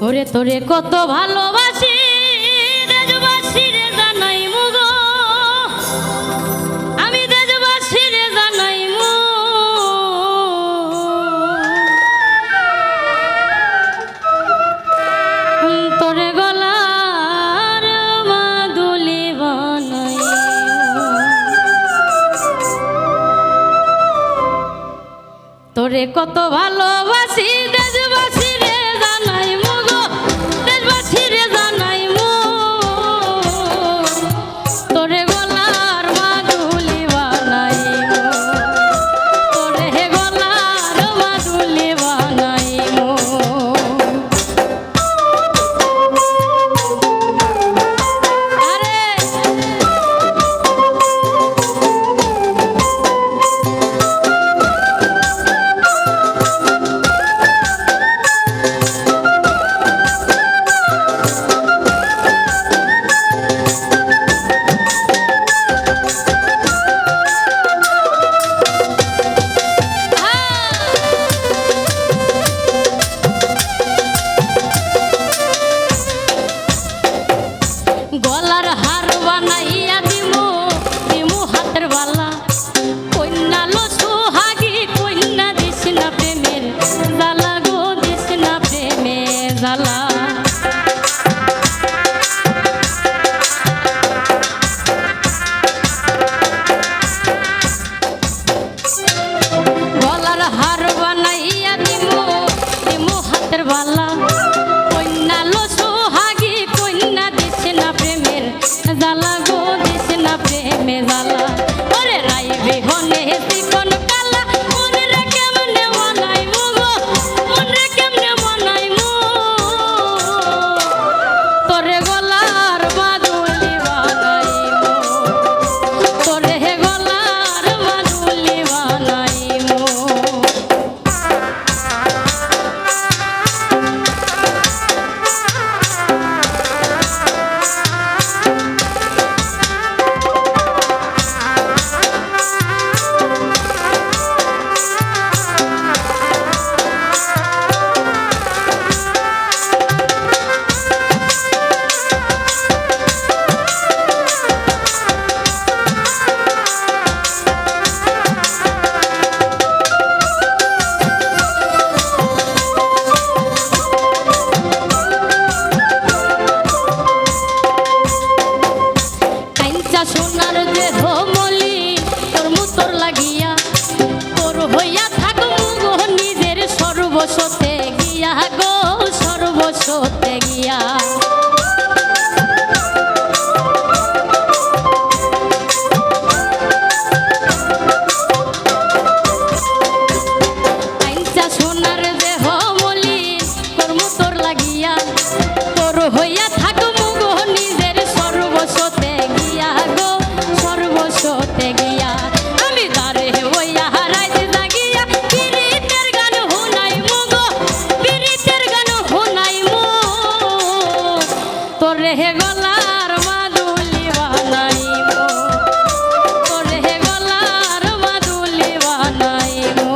ওরে তোরে কত ভালোবাসি দেশবাসী রে জানাই মুগো, আমি দেশবাসী রে জানাই মু তোরে গলার মাদুলি বানাই। তোরে কত ভালোবাসি দেশবাসী রে জানাই মুগো, দেশবাসী রে জানাই মু তোরে গলার মাদুলি বানাই মু, তোরে গলার মাদুলি বানাই মু। গলার হার বানাইয়া দিমু দিমু হাতের বালা, কন্যা লো সোহাগী কন্যা দিস না প্রেমের জ্বালা গো, দিস না প্রেমের জ্বালা। গলার হার বানাইয়া দিমু দিমু হাতের বালা, কন্যা লো সোহাগী কন্যা দিস না প্রেমের জ্বালা গো, দিস না প্রেমের জ্বালা। ওরে রাই বিহনে চিকন কালা মন রে কেমনে মনাই মু গো, মন রে কেমনে মনাই মু তোরে গলার মাদুলি বানাই মু, তোরে গলার মাদুলি বানাই মু। সোনার দেহ মলি তোর মুতর লাগিয়া, তোর হইয়া থাকবো গো নিজের সর্বস্বতে গিয়া গো, সর্বস্বতে গিয়া। সোনার দেহ মলি তোর মুতর লাগিয়া, তোর হইয়া থাকবো গো নিজের সর্বস্বতে গিয়া গো, সর্বস্বতে গিয়া। আমি দারে হইয়া হারাইতে লাগিয়া পীড়িতের গান হুনাই মু গো, পীড়িতের গান হুনাই মু তোরে গলার মাদুলি বানাই মু, তোরে গলার মাদুলি বানাই মু।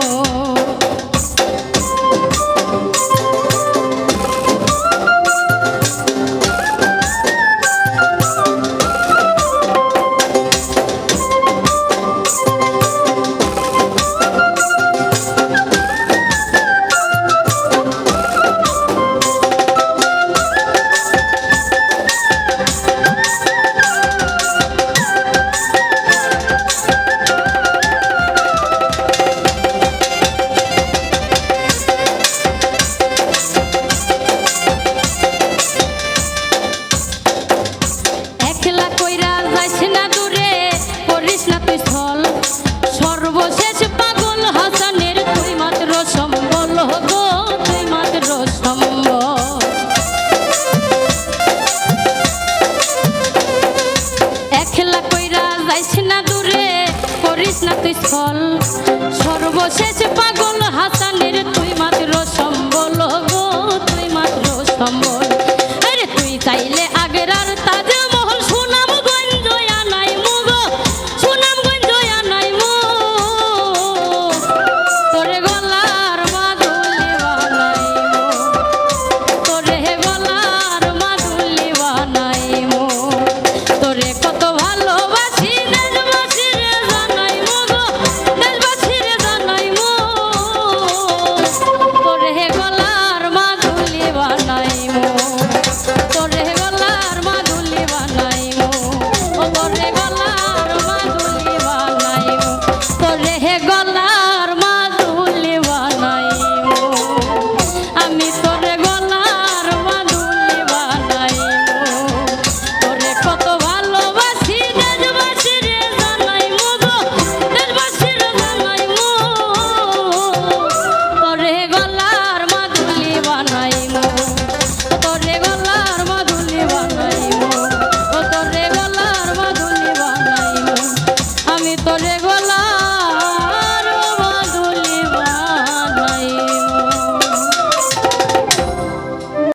একলা কইরা যাইস না দূরে করিস না তুই স্থল, সর্বশেষ পাগল হাসানের তুই মাত্র সম্বল গো, তুই মাত্র সম্বল। একলা কইরা যাইস না দূরে করিস না তুই স্থল, সর্বশেষ পাগল হাসানের তুই মাত্র সম্বল গো, তুই মাত্র সম্বল।